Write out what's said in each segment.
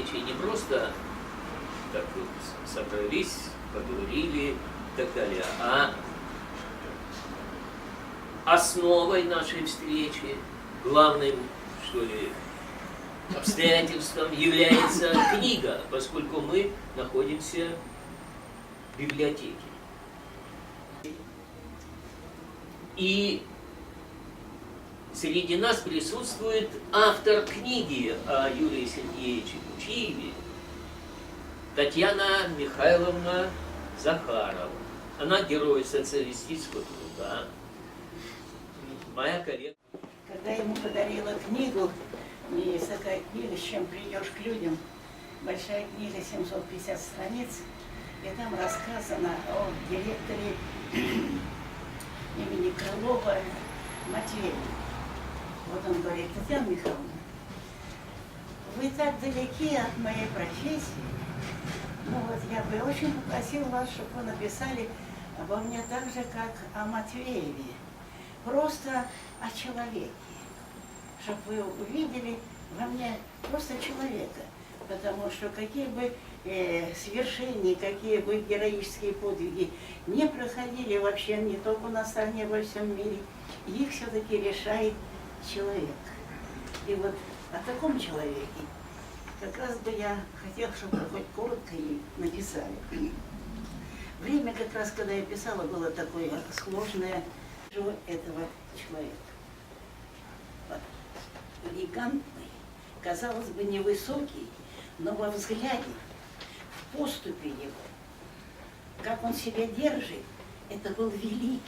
встречи не просто так вот собрались, поговорили и так далее, а основой нашей встречи, главным, что ли, обстоятельством является книга, поскольку мы находимся в библиотеке. И среди нас присутствует автор книги о Юрии Сергеевиче Кучиеве, Татьяна Михайловна Захарова. Она герой социалистического труда. Моя коллега. Когда ему подарила книгу, мне есть такая книга «С чем придешь к людям», большая книга, 750 страниц, и там рассказано о директоре имени Крылова Матвея. Вот он говорит: Татьяна Михайловна, вы так далеки от моей профессии, ну вот я бы очень попросил вас, чтобы вы написали обо мне так же, как о Матвееве, просто о человеке, чтобы вы увидели во мне просто человека, потому что какие бы свершения, какие бы героические подвиги не проходили вообще не только у нас, а не во всем мире, их все-таки решает человек. И вот о таком человеке как раз бы я хотела, чтобы вы хоть коротко и написали. Время как раз, когда я писала, было такое сложное этого человека. Вот. Элегантный, казалось бы, невысокий, но во взгляде, в поступе его, как он себя держит, это был великий.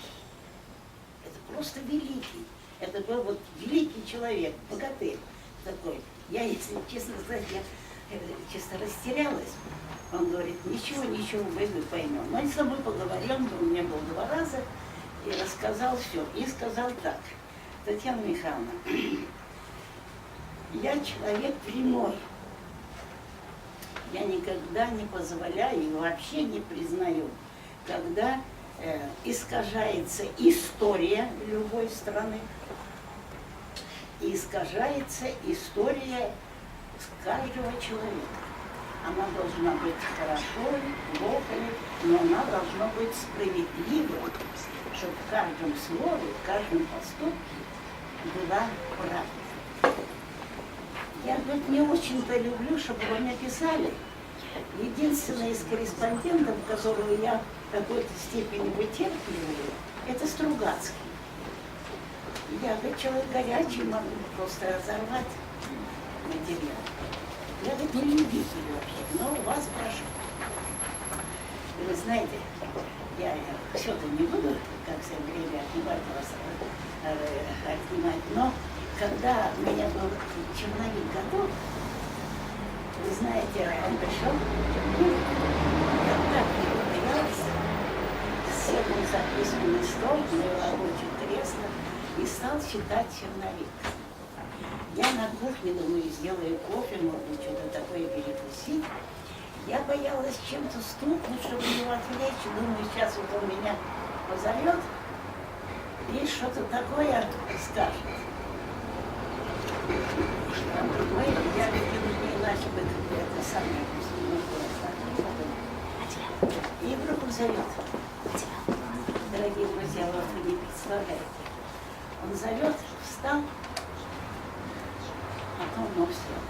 Это просто великий. Это был вот великий человек, богатырь такой. Я, если честно сказать, я чисто растерялась. Он говорит: ничего, ничего, мы поймем. Мы с собой поговорил, он у меня был 2 раза, и рассказал все. И сказал так: Татьяна Михайловна, я человек прямой. Я никогда не позволяю и вообще не признаю, когда искажается история любой страны, и искажается история каждого человека. Она должна быть хорошо ли, плохо ли, но она должна быть справедливой, чтобы в каждом слове, в каждом поступке была правда. Я, говорит, не очень-то люблю, чтобы вы мне писали. Единственный из корреспондентов, которого я в какой-то степени вытерпливаю, это Стругацкий. Я, говорит, человек горячий, могу просто разорвать материал. Я, говорит, не любитель вообще, но вас прошу. И вы знаете, я все-то не буду, как все время, отнимать вас, отнимать, но когда у меня был черновик готов, вы знаете, он пришел, я так не боялась, сел за письменный стол, на рабочее кресло и стал читать черновик. Я на кухне, думаю, сделаю кофе, может быть, что-то такое перекусить. Я боялась чем-то стукнуть, чтобы его отвлечь. Думаю, сейчас вот он меня позовет и что-то такое скажет. Я не иначе бы это самое и вдруг он зовет. Дорогие друзья, вот вы не представляете. Он зовет, встал, потом он сел.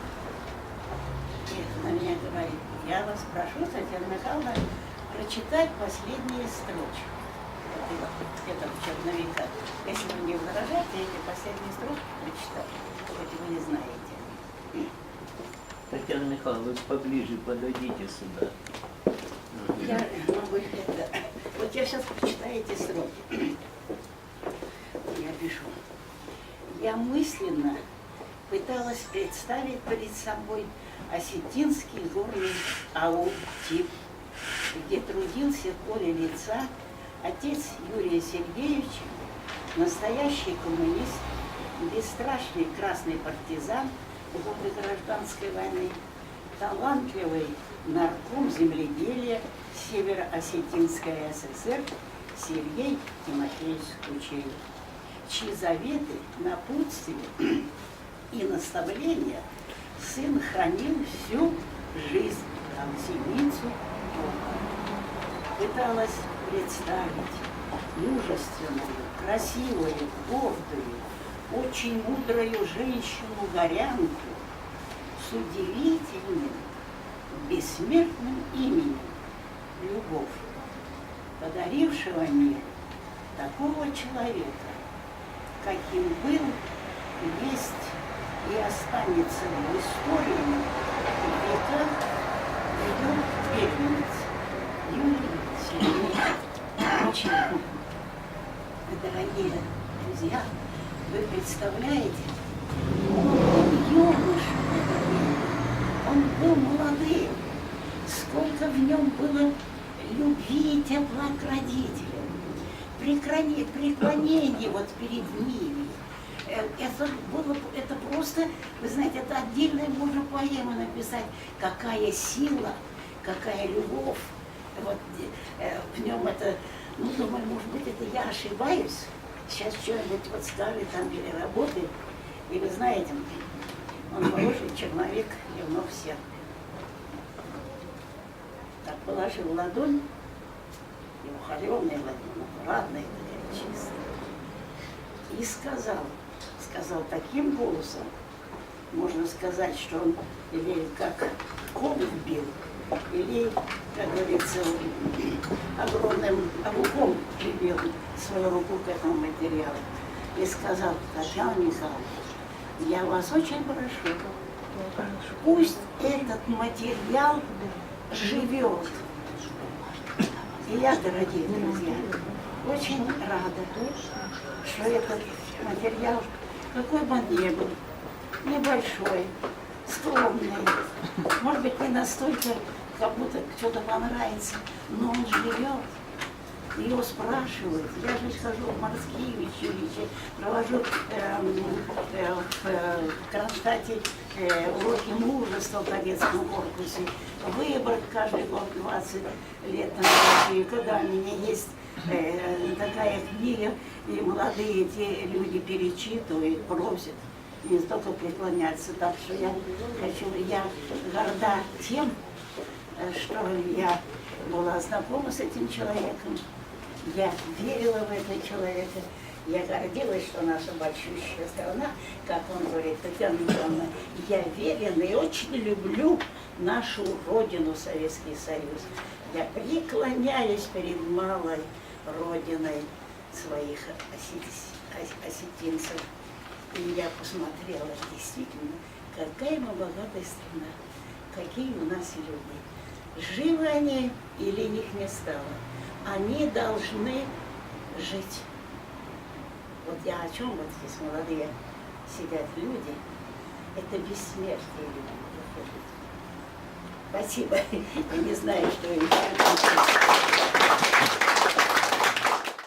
И на меня говорит: я вас прошу, Татьяна Михайловна, прочитать последние строчки этого черновика. Если вы не возражаете, эти последние строчки прочитать, хоть вы не знаете. Татьяна Михайловна, вы поближе подойдите сюда. Я могу это... Вот я сейчас прочитаю эти строки. Я пишу. Я мысленно пыталась представить перед собой осетинский горный аул тип, где трудился в поле лица отец Юрия Сергеевича, настоящий коммунист, бесстрашный красный партизан в годы гражданской войны, талантливый нарком земледелия Северо-Осетинской ССР Сергей Тимофеевич Кучиев, чьи заветы, напутствия и наставления сын хранил всю жизнь Алсеницу пыталась представить мужественную, красивую, гордую, очень мудрую женщину-горянку с удивительным, бессмертным именем Любовь, подарившего миру такого человека, каким был, есть и останется в истории в веках ее первенец Юрий Сергеевич. Дорогие друзья, вы представляете, он был юношей, он был молодым, сколько в нем было любви и тепла к родителям, преклонение вот перед ними. Это просто, вы знаете, это отдельная можно поэму написать, какая сила, какая любовь. Вот в нем это, ну, думаю, может быть, это я ошибаюсь. Сейчас что-нибудь вот скажет там переработает. И вы знаете, он хороший человек, равно всем. Так положил ладонь, его холеная ладонь, аккуратная, такая чистая. И сказал таким голосом, можно сказать, что он или как кол бил, или, как говорится, огромным обухом прибил свою руку к этому материалу. И сказал: Татьяна Михайловна, я вас очень прошу, пусть этот материал живет. И я, дорогие друзья, очень рада, что этот материал, какой бы он ни был, небольшой, скромный, может быть, не настолько, как будто что-то понравится, но он живет. Его спрашивают. Я же хожу в морские училища, провожу в Кронштадте уроки мужества по детскому корпусу. Выборг каждый год 20 лет на Россию, когда у меня есть такая книга, и молодые те люди перечитывают, просят, не только преклоняться. Так что я горда тем, что я была знакома с этим человеком, я верила в этого человека, я гордилась, что наша большущая страна, как он говорит, Татьяна Михайловна, я верена и очень люблю нашу родину, Советский Союз. Я преклоняюсь перед малой родиной своих осетинцев. И я посмотрела, действительно, какая мы богатая страна, какие у нас люди. Живы они или их не стало? Они должны жить. Вот я о чем вот здесь молодые сидят люди, это бессмертие люди выходит. Спасибо. Я не знаю, что еще.